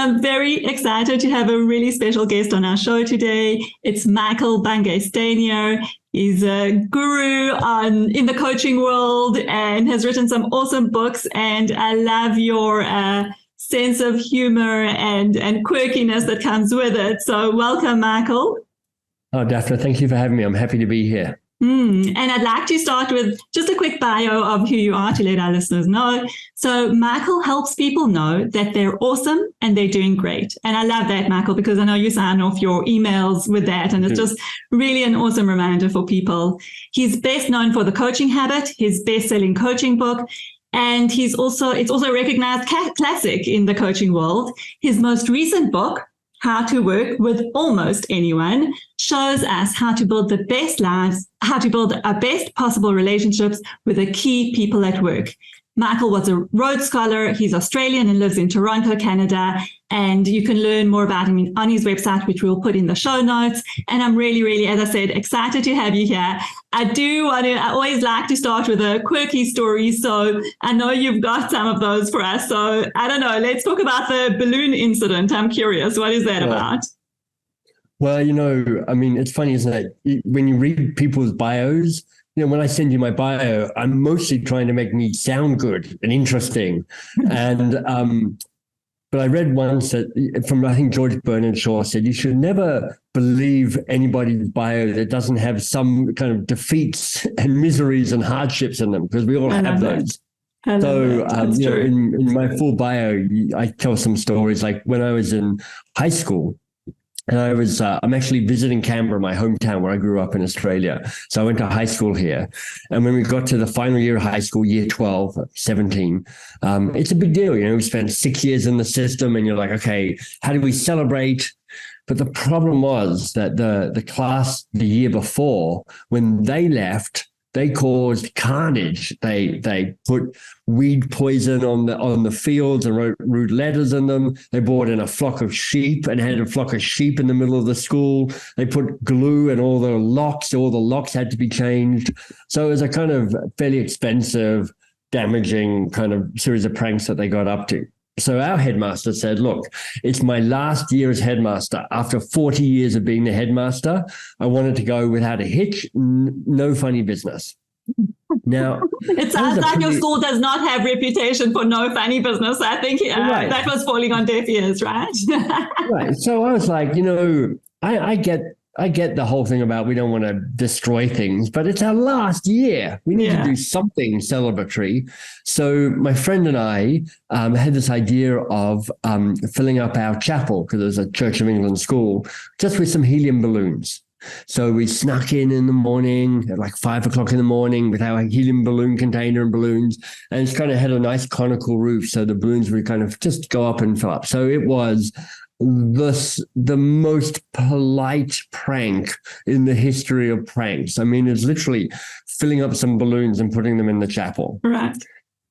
I'm very excited to have a really special guest on our show today. It's Michael Bungay Stanier. He's a guru in the coaching world and has written some awesome books. And I love your sense of humor and quirkiness that comes with it. So welcome, Michael. Oh, Daphne, thank you for having me. I'm happy to be here. And I'd like to start with just a quick bio of who you are to let our listeners know. So Michael helps people know that they're awesome and they're doing great. And I love that, Michael, because I know you sign off your emails with that. And it's just really an awesome reminder for people. He's best known for The Coaching Habit, his best-selling coaching book. And it's also a recognized classic in the coaching world. His most recent book, How to Work with Almost Anyone, shows us how to build the best lives, how to build our best possible relationships with the key people at work. Michael was a Rhodes Scholar. He's Australian and lives in Toronto, Canada. And you can learn more about him on his website, which we'll put in the show notes. And I'm really, really, as I said, excited to have you here. I always like to start with a quirky story. So I know you've got some of those for us. So I don't know, let's talk about the balloon incident. I'm curious. What is that about? Well, it's funny, isn't it? When you read people's bios, when I send you my bio, I'm mostly trying to make me sound good and interesting. And but I read once that from, I think, George Bernard Shaw said, you should never believe anybody's bio that doesn't have some kind of defeats and miseries and hardships in them, because we all have those. So, in my full bio, I tell some stories like when I was in high school. And I'm actually visiting Canberra, my hometown where I grew up in Australia. So I went to high school here. And when we got to the final year of high school, year 12, 17, it's a big deal. We spent 6 years in the system and you're like, okay, how do we celebrate? But the problem was that the class the year before, when they left, they caused carnage. They put weed poison on the fields and wrote rude letters in them. They brought in a flock of sheep and had a flock of sheep in the middle of the school. They put glue in all the locks had to be changed. So it was a kind of fairly expensive, damaging kind of series of pranks that they got up to. So our headmaster said, look, it's my last year as headmaster. After 40 years of being the headmaster, I wanted to go without a hitch, no funny business. Now, it sounds like your school does not have reputation for no funny business. I think that was falling on deaf ears, right? Right. So I was like, I get the whole thing about we don't want to destroy things, but it's our last year. We need to do something celebratory. So my friend and I had this idea of filling up our chapel, because there's a Church of England school, just with some helium balloons. So we snuck in the morning at like 5 o'clock in the morning with our helium balloon container and balloons. And it's kind of had a nice conical roof. So the balloons would kind of just go up and fill up. So it was the most polite prank in the history of pranks. I mean, it's literally filling up some balloons and putting them in the chapel. Right.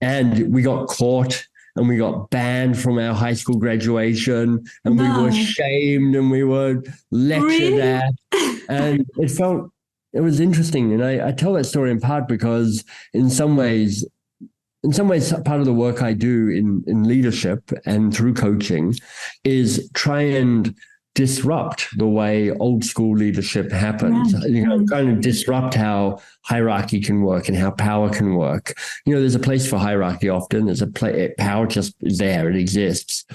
And we got caught and we got banned from our high school graduation and we were shamed and we were lectured at. And it was interesting. And I tell that story in part because in some ways, part of the work I do in leadership and through coaching is try and disrupt the way old school leadership happens, kind of disrupt how hierarchy can work and how power can work. There's a place for hierarchy often. There's power just is there, it exists.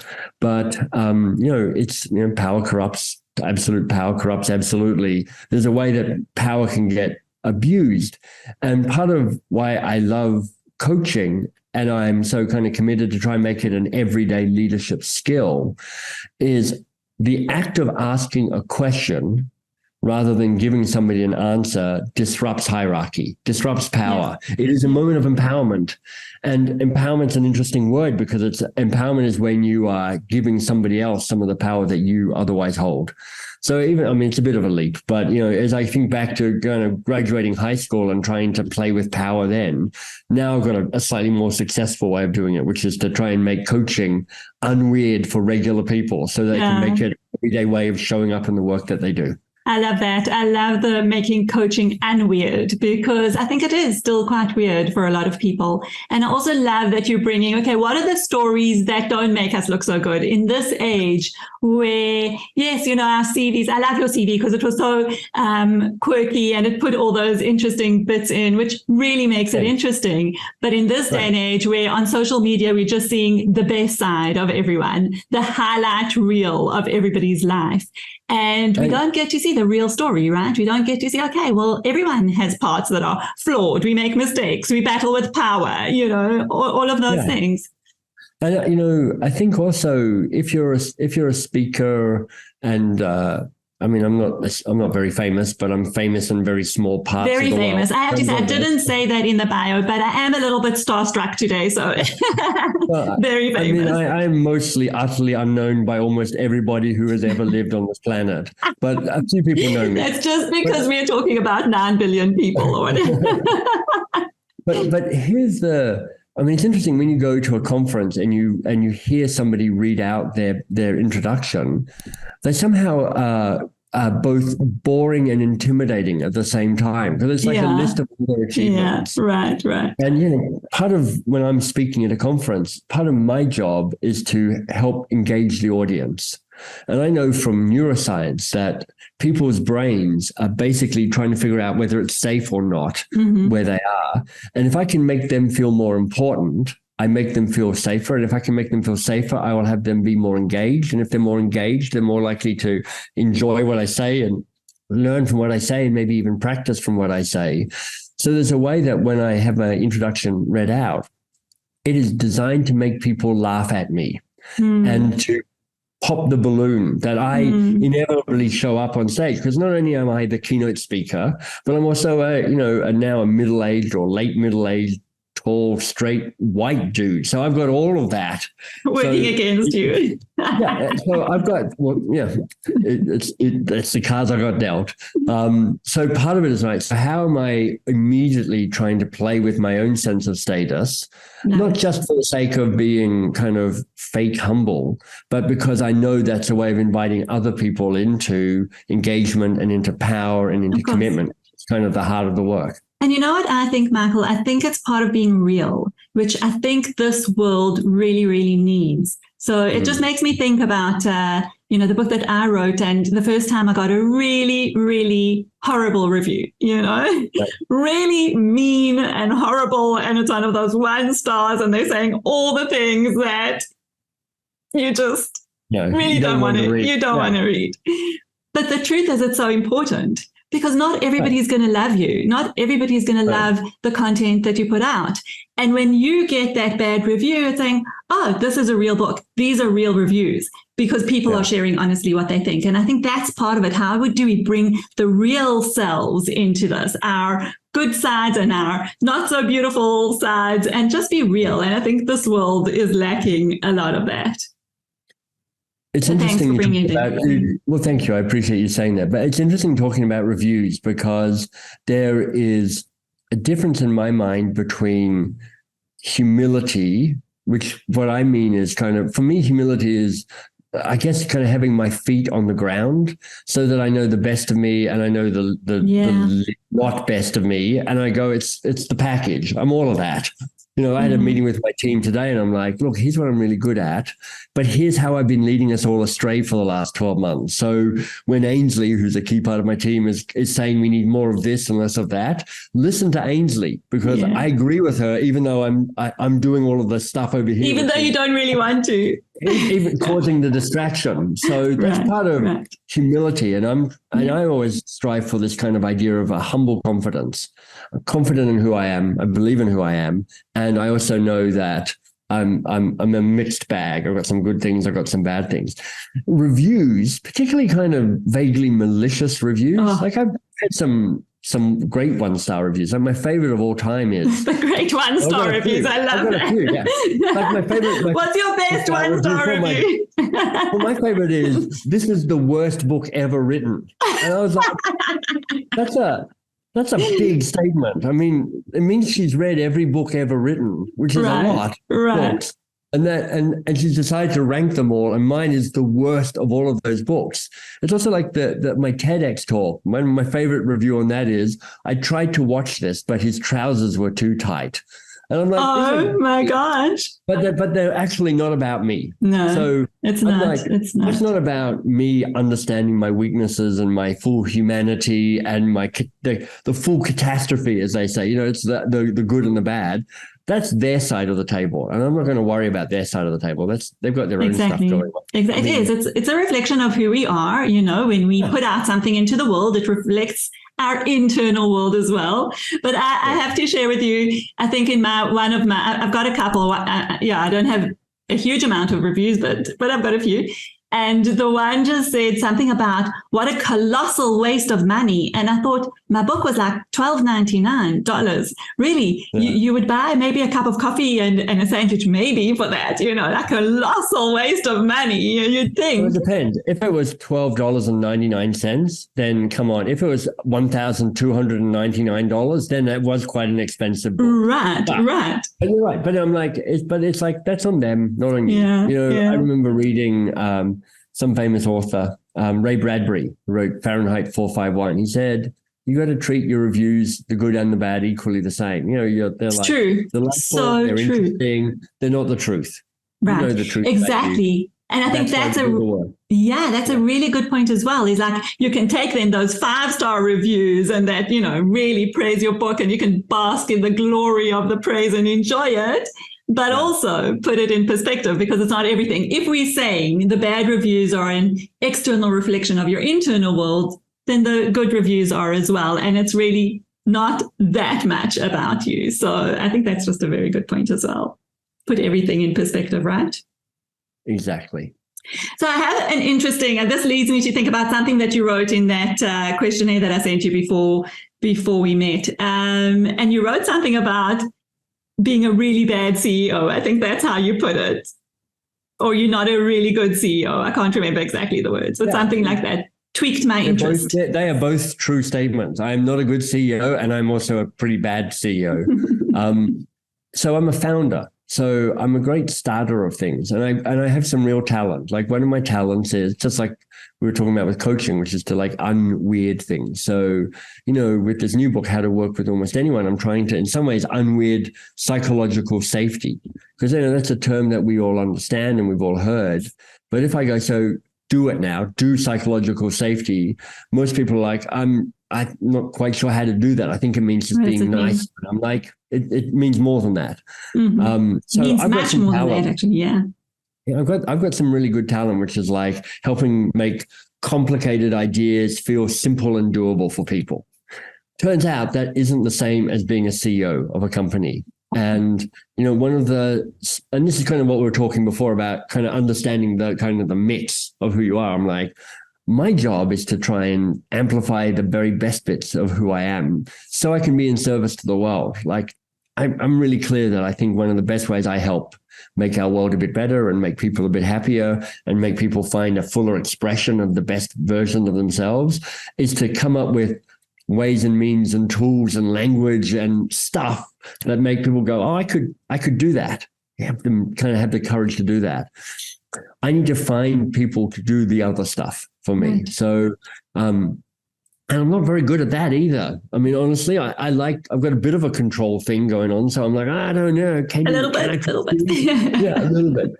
But, power corrupts, absolute power corrupts absolutely. There's a way that power can get abused. And part of why I love coaching, and I'm so kind of committed to try and make it an everyday leadership skill, is the act of asking a question rather than giving somebody an answer disrupts hierarchy, disrupts power. Yes. It is a moment of empowerment. And empowerment's an interesting word because empowerment is when you are giving somebody else some of the power that you otherwise hold. So it's a bit of a leap, but, as I think back to kind of graduating high school and trying to play with power then, now I've got a slightly more successful way of doing it, which is to try and make coaching unweird for regular people so they can make it an everyday way of showing up in the work that they do. I love that. I love the making coaching unweird, because I think it is still quite weird for a lot of people. And I also love that you're bringing, okay, what are the stories that don't make us look so good in this age where, yes, our CVs, I love your CV because it was so quirky and it put all those interesting bits in, which really makes it interesting. But in this day and age where on social media, we're just seeing the best side of everyone, the highlight reel of everybody's life. And we don't get to see the real story, right? We don't get to see, okay, well, everyone has parts that are flawed. We make mistakes. We battle with power, all of those things. And, I think also if you're a speaker and, I'm not very famous, but I'm famous in very small parts of the famous. world. I have to say, I didn't say that in the bio, but I am a little bit starstruck today. So very famous. I am mostly utterly unknown by almost everybody who has ever lived on this planet. But a few people know me. That's just because we're talking about 9 billion people or whatever. but here's it's interesting when you go to a conference and you hear somebody read out their introduction, they somehow are both boring and intimidating at the same time, because it's like a list of their achievements. Yeah, right. And part of when I'm speaking at a conference, part of my job is to help engage the audience. And I know from neuroscience that people's brains are basically trying to figure out whether it's safe or not where they are. And if I can make them feel more important, I make them feel safer. And if I can make them feel safer, I will have them be more engaged. And if they're more engaged, they're more likely to enjoy what I say and learn from what I say and maybe even practice from what I say. So there's a way that when I have my introduction read out, it is designed to make people laugh at me and to pop the balloon that I inevitably show up on stage. Because not only am I the keynote speaker, but I'm also now a middle-aged or late middle-aged, tall, straight, white dude. So I've got all of that working against you. So I've got, it's the cards I got dealt. So part of it is like, so how am I immediately trying to play with my own sense of status, not just for the sake of being kind of fake humble, but because I know that's a way of inviting other people into engagement and into power and into commitment. It's kind of the heart of the work. And you know what I think, Michael? I think it's part of being real, which I think this world really, really needs. So it just makes me think about, the book that I wrote. And the first time I got a really, really horrible review, really mean and horrible. And it's one of those 1 stars and they're saying all the things that you just really don't want to read. You don't want to read. But the truth is, it's so important. Because not everybody's going to love you. Not everybody's going to love the content that you put out. And when you get that bad review, it's saying, oh, this is a real book. These are real reviews, because people are sharing honestly what they think. And I think that's part of it. How do we bring the real selves into this, our good sides and our not so beautiful sides, and just be real? And I think this world is lacking a lot of that. It's interesting. Well, thank you. I appreciate you saying that. But it's interesting talking about reviews, because there is a difference in my mind between humility, which what I mean is kind of, for me, humility is, I guess, kind of having my feet on the ground so that I know the best of me and I know the not best of me. And I go, it's the package. I'm all of that. I had a meeting with my team today and I'm like, look, here's what I'm really good at, but here's how I've been leading us all astray for the last 12 months. So when Ainsley, who's a key part of my team, is saying we need more of this and less of that, listen to Ainsley, because I agree with her, even though I'm doing all of this stuff over here. Even though you don't really want to. Even causing the distraction. So that's part of humility. And I always strive for this kind of idea of a humble confidence. I'm confident in who I am. I believe in who I am. And I also know that I'm a mixed bag. I've got some good things. I've got some bad things. Reviews, particularly kind of vaguely malicious reviews. Like I've had some great 1-star reviews. Like my favorite of all time is the great 1-star reviews. I love that. Few, like my favorite. What's your best 1-star review? Well, my favorite is, this is the worst book ever written. And I was like, that's a big statement. I mean, it means she's read every book ever written, which is a lot. Right. And she's decided to rank them all, and mine is the worst of all of those books. It's also like my TEDx talk. My favorite review on that is, I tried to watch this, but his trousers were too tight. And I'm like, oh my gosh. But they're actually not about me. No, so it's not. Like, it's not. It's not about me understanding my weaknesses and my full humanity and the full catastrophe, as they say. It's the good and the bad. That's their side of the table, and I'm not going to worry about their side of the table. They've got their own stuff going on. Exactly, it is. It's a reflection of who we are. When we put out something into the world, it reflects our internal world as well. But I have to share with you, I think I've got a couple. I don't have a huge amount of reviews, but I've got a few. And the one just said something about what a colossal waste of money. And I thought my book was like $12.99. Really? Yeah. You would buy maybe a cup of coffee and a sandwich maybe for that, like a colossal waste of money. You'd think. Well, it depends. If it was $12.99, then come on. If it was $1,299, then that was quite an expensive book. Right. But you're right. But I'm like, it's like, that's on them, not on you. I remember reading some famous author, Ray Bradbury, who wrote Fahrenheit 451. He said, you got to treat your reviews, the good and the bad, equally the same. They're like, true. They're so they're true. Interesting. They're not the truth. Right. You know the truth. Exactly. And I think that's a really good point as well. Is like, you can take then those 5-star reviews and that, really praise your book, and you can bask in the glory of the praise and enjoy it. But also put it in perspective, because it's not everything. If we're saying the bad reviews are an external reflection of your internal world, then the good reviews are as well. And it's really not that much about you. So I think that's just a very good point as well. Put everything in perspective, right? Exactly. So I have an interesting, and this leads me to think about something that you wrote in that questionnaire that I sent you before we met. And you wrote something about being a really bad CEO. I think that's how you put it. Or you're not a really good CEO. I can't remember exactly the words, but something like that tweaked my interest. They are both true statements. I'm not a good CEO, and I'm also a pretty bad CEO. So I'm a founder. So I'm a great starter of things, and I have some real talent. Like, one of my talents is, just like we were talking about with coaching, which is to like unweird things. So, with this new book, How to Work with Almost Anyone, I'm trying to, in some ways, unweird psychological safety, because that's a term that we all understand and we've all heard. But if I go, so do it now, do psychological safety, most people are like, I'm not quite sure how to do that. I think it means just being nice. And I'm like, it means more than that. Mm-hmm. So it means I've got much some more talent. than that, actually. Yeah. I've got some really good talent, which is like helping make complicated ideas feel simple and doable for people. Turns out that isn't the same as being a CEO of a company. And, and this is kind of what we were talking before about, kind of understanding the kind of the mix of who you are. I'm like, my job is to try and amplify the very best bits of who I am so I can be in service to the world. Like, I'm really clear that I think one of the best ways I help make our world a bit better and make people a bit happier and make people find a fuller expression of the best version of themselves is to come up with ways and means and tools and language and stuff that make people go, oh, I could do that. You have to kind of have the courage to do that. I need to find people to do the other stuff for me. Right. So, and I'm not very good at that either. I mean, honestly, I've got a bit of a control thing going on. So I'm like, I don't know. A little bit. Yeah, a little bit.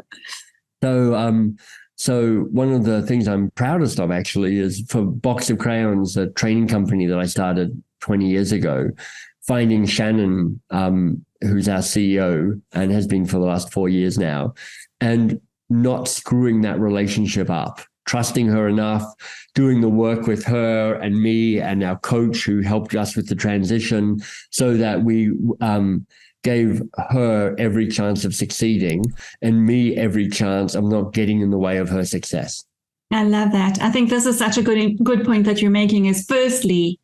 So one of the things I'm proudest of actually is for Box of Crayons, a training company that I started 20 years ago, finding Shannon, who's our CEO and has been for the last 4 years now, and not screwing that relationship up, trusting her enough, doing the work with her and me and our coach who helped us with the transition so that we gave her every chance of succeeding and me every chance of not getting in the way of her success. I love that. I think this is such a good point that you're making is, firstly,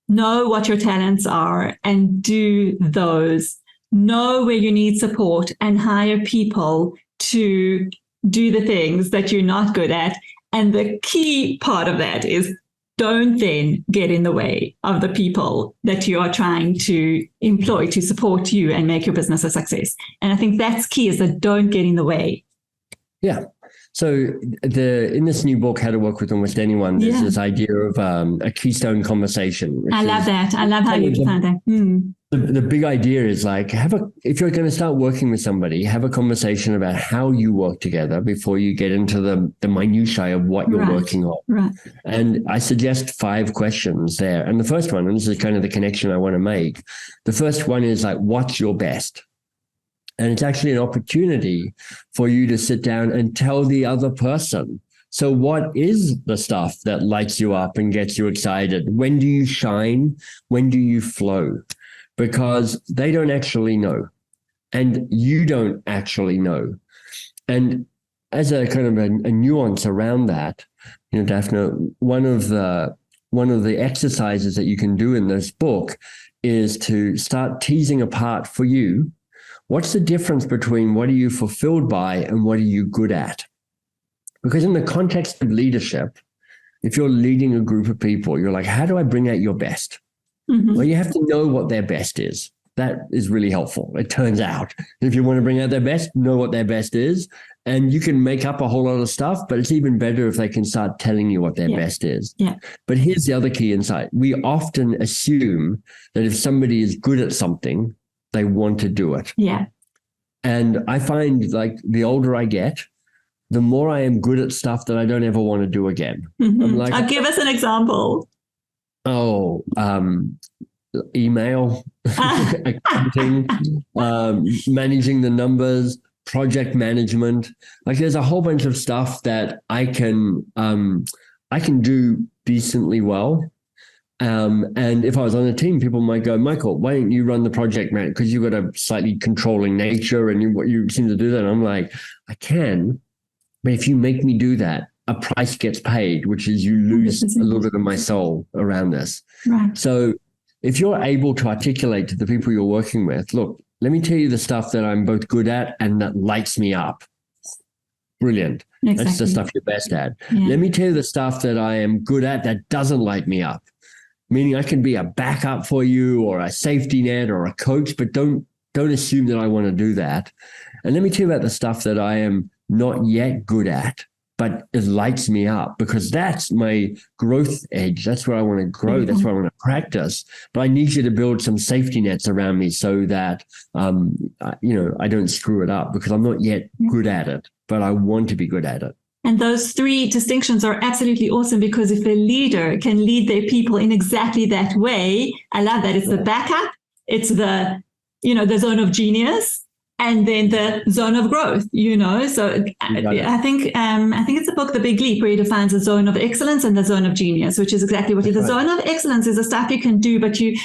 know what your talents are and do those. Know where you need support and hire people to do the things that you're not good at. And the key part of that is don't then get in the way of the people that you are trying to employ to support you and make your business a success. And I think that's key, is that don't get in the way. Yeah. So in this new book, How to Work with Almost Anyone, there's this idea of a keystone conversation. I love that. I love how you define that. The big idea is like, if you're going to start working with somebody, have a conversation about how you work together before you get into the minutiae of what you're working on. Right. And I suggest 5 questions there. And the first one, and this is kind of the connection I want to make. The first one is like, what's your best? And it's actually an opportunity for you to sit down and tell the other person. So what is the stuff that lights you up and gets you excited? When do you shine? When do you flow? Because they don't actually know, and you don't actually know. And as a kind of a nuance around that, Daphne, one of the exercises that you can do in this book is to start teasing apart for you, what's the difference between what are you fulfilled by and what are you good at? Because in the context of leadership, if you're leading a group of people, you're like, how do I bring out your best? Mm-hmm. Well, you have to know what their best is. That is really helpful. It turns out, if you want to bring out their best, know what their best is. And you can make up a whole lot of stuff, but it's even better if they can start telling you what their best is. Yeah. But here's the other key insight. We often assume that if somebody is good at something, they want to do it. Yeah. And I find, like, the older I get, the more I am good at stuff that I don't ever want to do again. Mm-hmm. I'm like, give us an example. Email, accounting, managing the numbers, project management. Like, there's a whole bunch of stuff that I can do decently well. And if I was on a team, people might go, Michael, why don't you run the project man? Because you've got a slightly controlling nature and you seem to do that. And I'm like, I can, but if you make me do that, a price gets paid, which is you lose 100%. A little bit of my soul around this. Right. So if you're able to articulate to the people you're working with, look, let me tell you the stuff that I'm both good at and that lights me up. Brilliant. Exactly. That's the stuff you're best at. Yeah. Let me tell you the stuff that I am good at that doesn't light me up. Meaning I can be a backup for you or a safety net or a coach, but don't assume that I want to do that. And let me tell you about the stuff that I am not yet good at, but it lights me up, because that's my growth edge. That's where I want to grow. Mm-hmm. That's where I want to practice. But I need you to build some safety nets around me so that, I don't screw it up, because I'm not yet good at it, but I want to be good at it. And those 3 distinctions are absolutely awesome, because if a leader can lead their people in exactly that way, I love that. It's the backup, it's the zone of genius, and then the zone of growth, So I think it's a book, The Big Leap, where he defines a zone of excellence and the zone of genius, which is exactly what it is. The zone of excellence is the stuff you can do, but you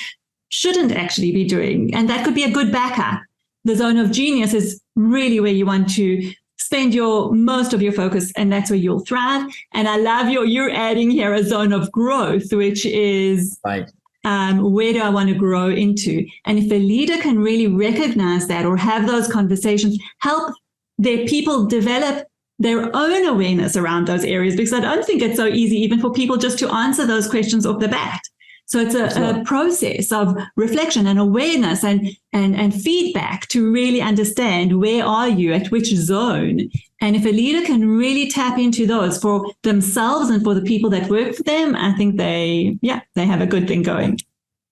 shouldn't actually be doing. And that could be a good backup. The zone of genius is really where you want to spend most of your focus, and that's where you'll thrive. And I love you're adding here a zone of growth, which is where do I want to grow into? And if a leader can really recognize that, or have those conversations, help their people develop their own awareness around those areas, because I don't think it's so easy even for people just to answer those questions off the bat. So it's a process of reflection and awareness and feedback to really understand where are you at which zone. And if a leader can really tap into those for themselves and for the people that work for them, I think they have a good thing going.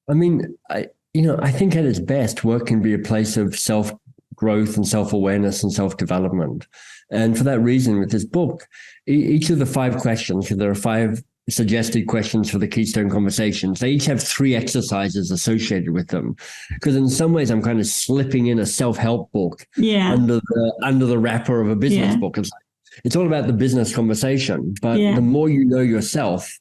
I mean, I think at its best, work can be a place of self-growth and self-awareness and self-development. And for that reason, with this book, each of the 5 questions, there are 5 suggested questions for the Keystone Conversations. They each have 3 exercises associated with them, because in some ways I'm kind of slipping in a self-help book under the wrapper of a business book. It's all about the business conversation, but the more you know yourself,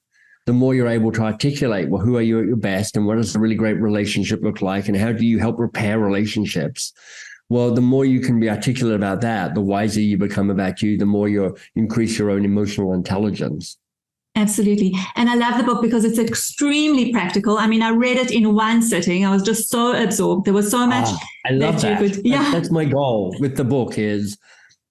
the more you're able to articulate, well, who are you at your best, and what does a really great relationship look like, and how do you help repair relationships? Well, the more you can be articulate about that, the wiser you become about you, the more you increase your own emotional intelligence. Absolutely. And I love the book because it's extremely practical. I mean, I read it in one sitting. I was just so absorbed. There was so much. I love that. That's my goal with the book is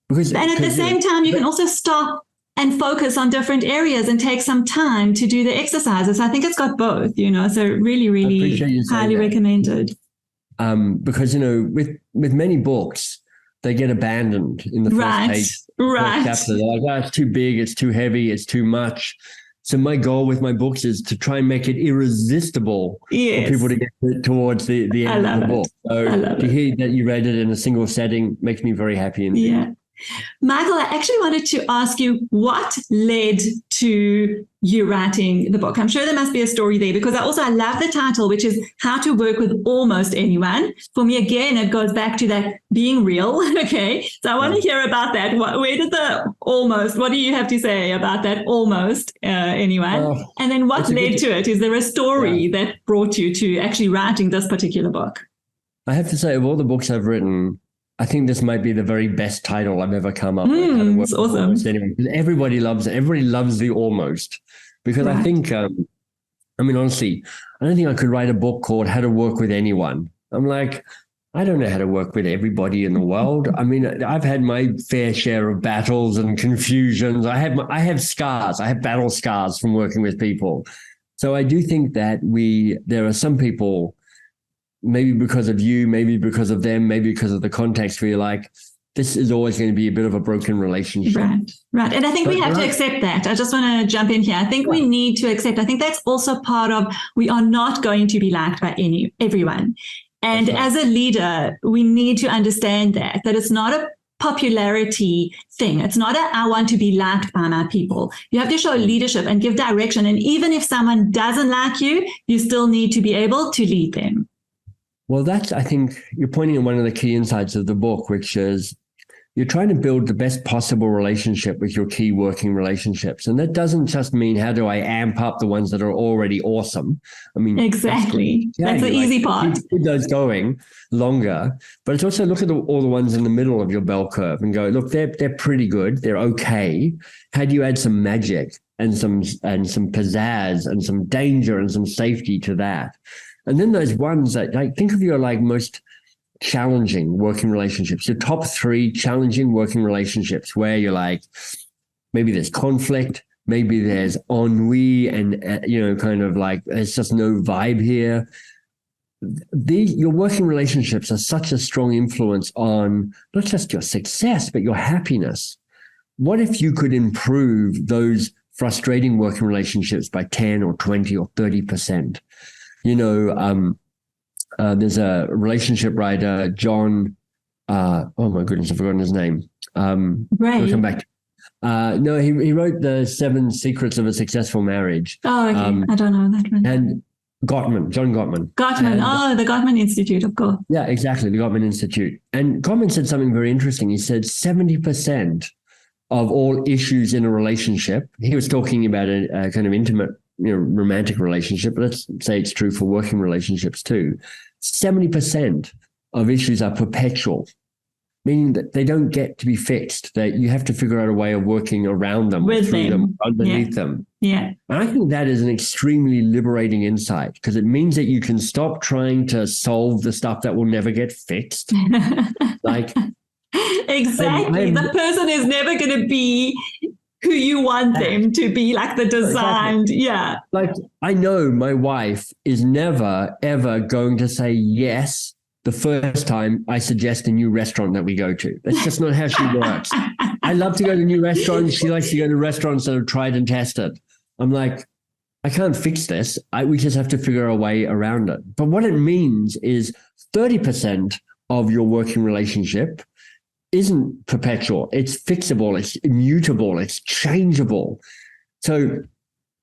because. And at the same time, you can also stop and focus on different areas and take some time to do the exercises. I think it's got both, so really, really highly recommended. Because, with many books, they get abandoned in the first page. First chapter. They're like, oh, it's too big, it's too heavy, it's too much. So my goal with my books is to try and make it irresistible for people to get towards the end of the book. So to hear that you read it in a single setting makes me very happy indeed. Yeah. Michael, I actually wanted to ask you what led to you writing the book. I'm sure there must be a story there, because I love the title, which is How to Work with Almost Anyone. For me, again, it goes back to that being real. Okay. So I want to hear about that. Where did what do you have to say about that almost anyone? And then what led to it? Is there a story that brought you to actually writing this particular book? I have to say, of all the books I've written, I think this might be the very best title I've ever come up with. It's awesome. Everybody loves it. Everybody loves the almost. Because I think, honestly, I don't think I could write a book called How to Work with Anyone. I'm like, I don't know how to work with everybody in the world. I mean, I've had my fair share of battles and confusions. I have scars. I have battle scars from working with people. So I do think that there are some people, maybe because of you, maybe because of them, maybe because of the context, where you're like, this is always going to be a bit of a broken relationship. Right. And I think we have to accept that. I just want to jump in here. I think we need to accept. I think that's also part of, we are not going to be liked by everyone. And as a leader, we need to understand that it's not a popularity thing. It's not I want to be liked by my people. You have to show leadership and give direction. And even if someone doesn't like you, you still need to be able to lead them. Well, I think you're pointing at one of the key insights of the book, which is you're trying to build the best possible relationship with your key working relationships. And that doesn't just mean, how do I amp up the ones that are already awesome? I mean, exactly. That's the easy part. Keep those going longer, but it's also look at all the ones in the middle of your bell curve and go, look, they're pretty good. They're okay. How do you add some magic and some pizzazz and some danger and some safety to that? And then those ones that, like, think of your most challenging working relationships, your top 3 challenging working relationships, where you're like, maybe there's conflict, maybe there's ennui, and kind of like there's just no vibe here. Your working relationships are such a strong influence on not just your success, but your happiness. What if you could improve those frustrating working relationships by 10 or 20 or 30%? There's a relationship writer, John, oh my goodness, I've forgotten his name. We'll come back. No, he wrote the 7 Secrets of a Successful Marriage. Oh, okay. I don't know that one. And John Gottman. The Gottman Institute, of course. Yeah, exactly, the Gottman Institute. And Gottman said something very interesting. He said 70% of all issues in a relationship, he was talking about a kind of intimate, romantic relationship, but let's say it's true for working relationships too. 70% of issues are perpetual, meaning that they don't get to be fixed, that you have to figure out a way of working around them, through them, underneath them. Yeah. And I think that is an extremely liberating insight, because it means that you can stop trying to solve the stuff that will never get fixed. Exactly. The person is never going to be who you want them to be, like the designed. Exactly. Yeah. Like, I know my wife is never, ever going to say yes the first time I suggest a new restaurant that we go to. That's just not how she works. I love to go to new restaurants. She likes to go to restaurants that are tried and tested. I'm like, I can't fix this. We just have to figure a way around it. But what it means is 30% of your working relationship isn't perpetual. It's fixable. It's immutable. It's changeable. So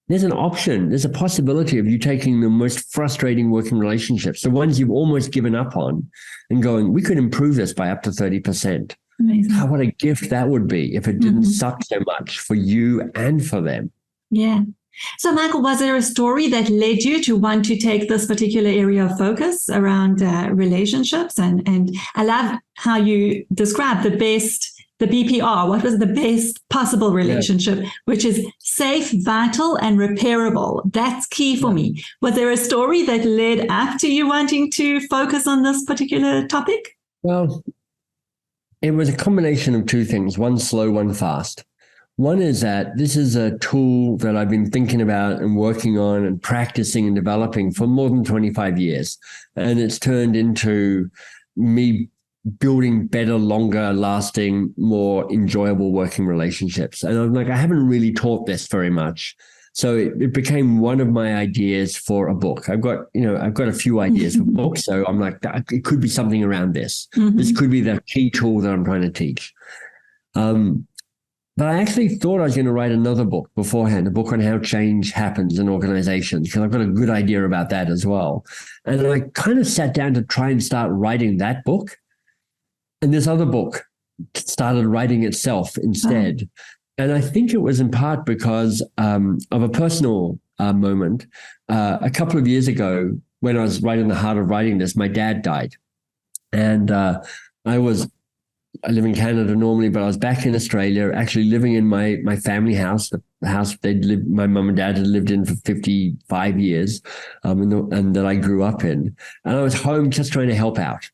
there's an option. There's a possibility of you taking the most frustrating working relationships, the ones you've almost given up on, and going, we could improve this by up to 30%. Amazing. What a gift that would be if it didn't suck so much for you and for them. Yeah. So, Michael, was there a story that led you to want to take this particular area of focus around relationships? And I love how you described the BPR. What was the best possible relationship, which is safe, vital, and repairable? That's key for me. Was there a story that led up to you wanting to focus on this particular topic? Well, it was a combination of 2 things, one slow, one fast. One is that this is a tool that I've been thinking about and working on and practicing and developing for more than 25 years. And it's turned into me building better, longer lasting, more enjoyable working relationships. And I'm like, I haven't really taught this very much. So it became one of my ideas for a book. I've got a few ideas for books. So I'm like, it could be something around this. Mm-hmm. This could be the key tool that I'm trying to teach. But I actually thought I was going to write another book beforehand, a book on how change happens in organizations, because I've got a good idea about that as well. And I kind of sat down to try and start writing that book. And this other book started writing itself instead. Oh. And I think it was in part because of a personal moment. A couple of years ago, when I was right in the heart of writing this, my dad died. And I live in Canada normally, but I was back in Australia, actually living in my family house, the house my mum and dad had lived in for 55 years, and that I grew up in. And I was home just trying to help out.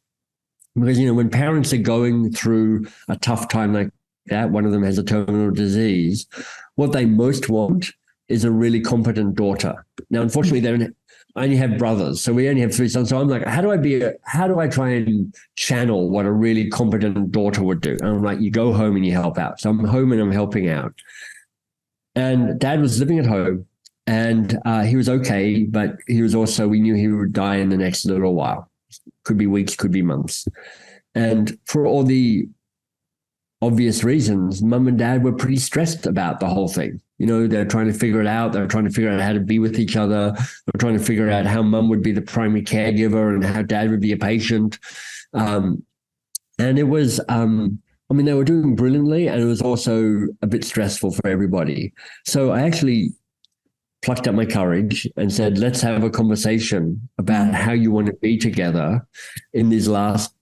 Because, when parents are going through a tough time like that, one of them has a terminal disease, what they most want is a really competent daughter. Now, unfortunately, I only have brothers, so we only have 3 sons. So I'm like, how do I try and channel what a really competent daughter would do? And I'm like, you go home and you help out. So I'm home and I'm helping out. And Dad was living at home, and he was okay, but he was also, we knew he would die in the next little while. Could be weeks, could be months. And for all the obvious reasons, Mum and Dad were pretty stressed about the whole thing. They're trying to figure it out. They're trying to figure out how to be with each other. They're trying to figure out how Mum would be the primary caregiver and how Dad would be a patient. And it was, they were doing brilliantly, and it was also a bit stressful for everybody. So I actually plucked up my courage and said, let's have a conversation about how you want to be together in these last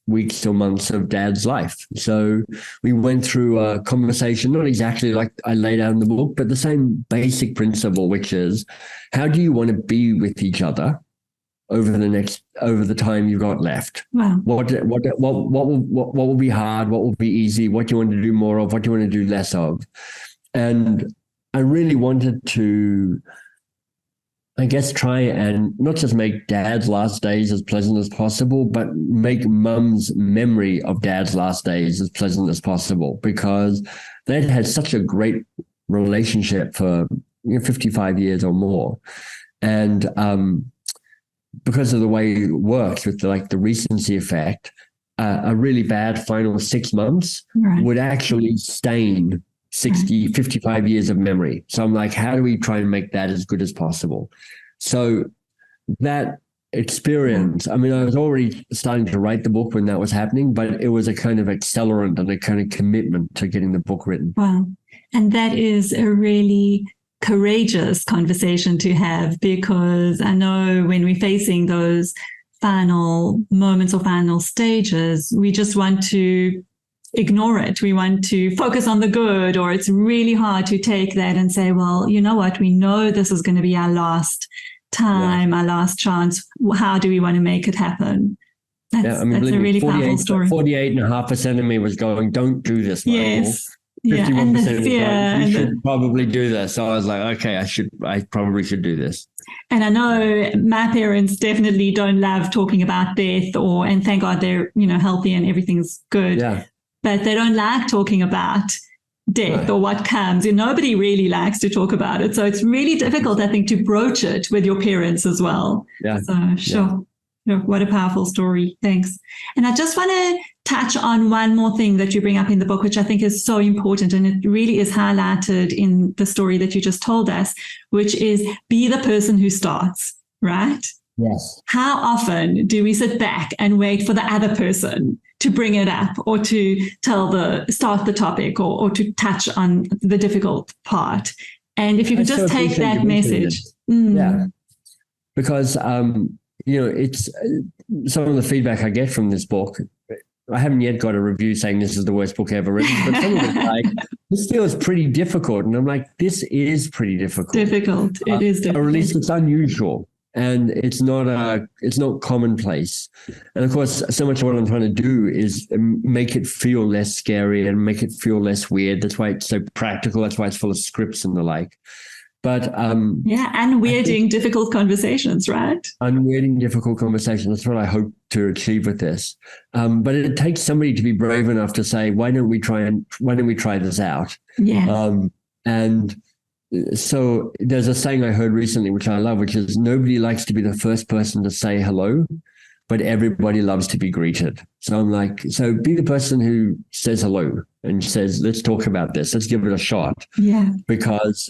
weeks or months of Dad's life. So we went through a conversation, not exactly like I laid out in the book, but the same basic principle, which is, how do you want to be with each other over the time you've got left? Wow. What will be hard? What will be easy? What do you want to do more of? What do you want to do less of? And I really wanted to, I guess, try and not just make Dad's last days as pleasant as possible, but make Mum's memory of Dad's last days as pleasant as possible, because they'd had such a great relationship for 55 years or more. And because of the way it works with the recency effect, a really bad final 6 months would actually stain 55 years of memory. So I'm like, how do we try and make that as good as possible? So that experience, I was already starting to write the book when that was happening, but it was a kind of accelerant and a kind of commitment to getting the book written. Wow. And that is a really courageous conversation to have, because I know when we're facing those final moments or final stages, we just want to ignore it. We want to focus on the good, or it's really hard to take that and say, well, you know what? We know this is going to be our last time, our last chance. How do we want to make it happen? That's a really powerful story. 48.5% of me was going, don't do this, Michael. Yes. 51% was going, you should probably do this. So I was like, okay, I probably should do this. And I know my parents definitely don't love talking about death, and thank God they're, healthy and everything's good. Yeah. But they don't like talking about death or what comes. Nobody really likes to talk about it. So it's really difficult, I think, to broach it with your parents as well. Yeah. So sure. Yeah. What a powerful story. Thanks. And I just want to touch on one more thing that you bring up in the book, which I think is so important. And it really is highlighted in the story that you just told us, which is be the person who starts, right? Yes. How often do we sit back and wait for the other person to bring it up, or to start the topic, or to touch on the difficult part? And if you could just take that message. Yeah. Because, it's some of the feedback I get from this book. I haven't yet got a review saying this is the worst book ever written, but some of it's like, this feels pretty difficult. And I'm like, this is pretty difficult. It is difficult. Or at least it's unusual. And it's not commonplace. And of course, so much of what I'm trying to do is make it feel less scary and make it feel less weird. That's why it's so practical. That's why it's full of scripts and the like. But unweirding difficult conversations, right? Unweirding difficult conversations. That's what I hope to achieve with this. But it takes somebody to be brave enough to say, why don't we try this out? Yeah. And so there's a saying I heard recently, which I love, which is nobody likes to be the first person to say hello, but everybody loves to be greeted. So I'm like, so be the person who says hello and says, let's talk about this. Let's give it a shot. Yeah. Because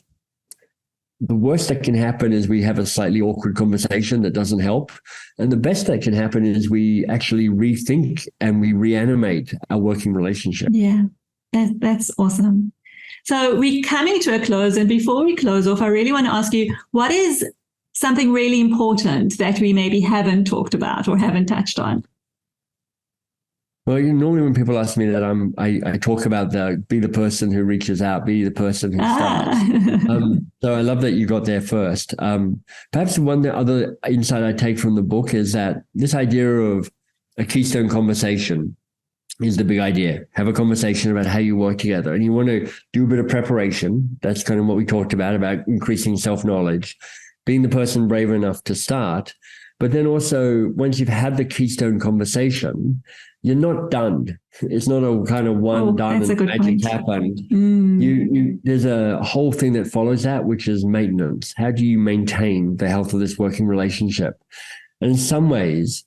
the worst that can happen is we have a slightly awkward conversation that doesn't help. And the best that can happen is we actually rethink and we reanimate our working relationship. Yeah, that's awesome. So we're coming to a close. And before we close off, I really want to ask you, what is something really important that we maybe haven't talked about or haven't touched on? Well, normally when people ask me that, I talk about be the person who reaches out, be the person who starts. So I love that you got there first. Perhaps one other insight I take from the book is that this idea of a keystone conversation is the big idea. Have a conversation about how you work together. And you want to do a bit of preparation. That's kind of what we talked about increasing self-knowledge, being the person brave enough to start. But then also, once you've had the keystone conversation, you're not done. It's not a kind of done and magic happened. There's a whole thing that follows that, which is maintenance. How do you maintain the health of this working relationship? And in some ways,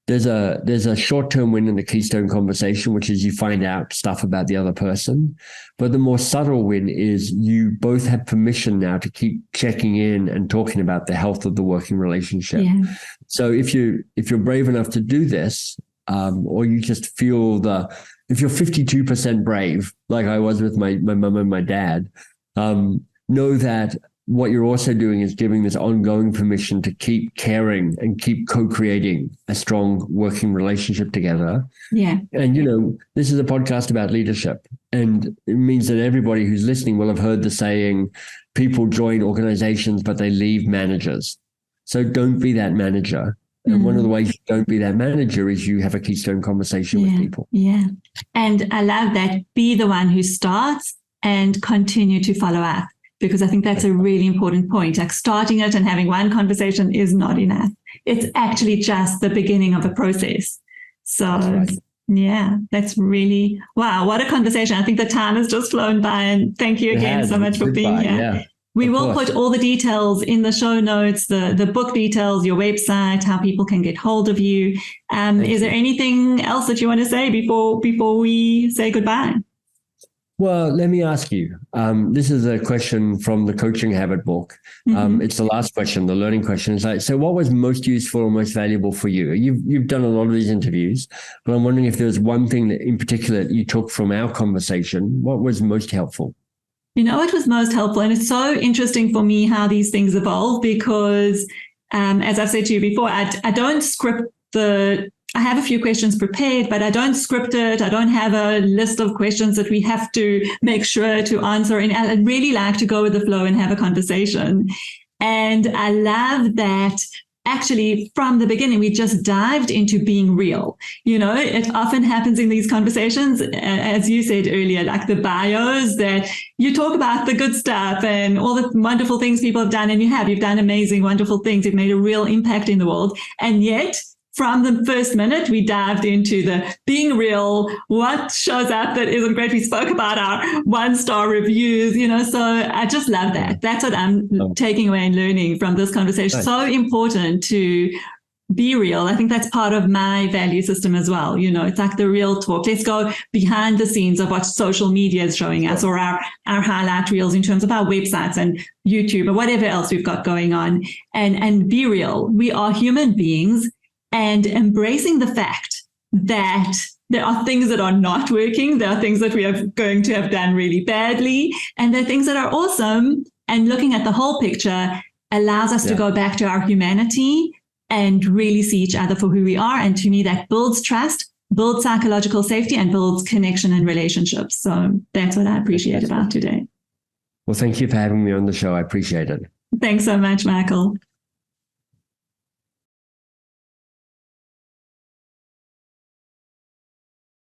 there's a short-term win in the keystone conversation, which is you find out stuff about the other person. But the more subtle win is you both have permission now to keep checking in and talking about the health of the working relationship. Yeah. So if you're brave enough to do this, or you just feel if you're 52% brave, like I was with my mum and my dad, know that what you're also doing is giving this ongoing permission to keep caring and keep co-creating a strong working relationship together. Yeah. And, this is a podcast about leadership. And it means that everybody who's listening will have heard the saying, people join organizations, but they leave managers. So don't be that manager. And one of the ways you don't be that manager is you have a keystone conversation with people. Yeah. And I love that. Be the one who starts and continue to follow up. Because I think that's a really important point. Like starting it and having one conversation is not enough. It's actually just the beginning of a process. So, yeah, that's really, wow, what a conversation. I think the time has just flown by. And thank you again so much for being here. Yeah, we will put all the details in the show notes, the book details, your website, how people can get hold of you. Is there anything else that you want to say before we say goodbye? Well, let me ask you, this is a question from the Coaching Habit book. It's the last question, the learning question. It's like, so what was most useful or most valuable for you? You've done a lot of these interviews, but I'm wondering if there's one thing that in particular that you took from our conversation. What was most helpful? It was most helpful. And it's so interesting for me how these things evolve because, as I've said to you before, I don't script I have a few questions prepared, but I don't script it. I don't have a list of questions that we have to make sure to answer. And I really like to go with the flow and have a conversation. And I love that actually from the beginning, we just dived into being real. It often happens in these conversations, as you said earlier, like the bios that you talk about the good stuff and all the wonderful things people have done. And you've done amazing, wonderful things. You've made a real impact in the world. And yet, from the first minute, we dived into the being real, what shows up that isn't great. We spoke about our 1-star reviews, so I just love that. That's what I'm taking away and learning from this conversation. Nice. So important to be real. I think that's part of my value system as well. It's like the real talk. Let's go behind the scenes of what social media is showing us or our highlight reels in terms of our websites and YouTube or whatever else we've got going on and be real. We are human beings. And embracing the fact that there are things that are not working, there are things that we are going to have done really badly, and there are things that are awesome. And looking at the whole picture allows us to go back to our humanity and really see each other for who we are. And to me, that builds trust, builds psychological safety, and builds connection and relationships. So that's what I appreciate about today. Well, thank you for having me on the show. I appreciate it. Thanks so much, Michael.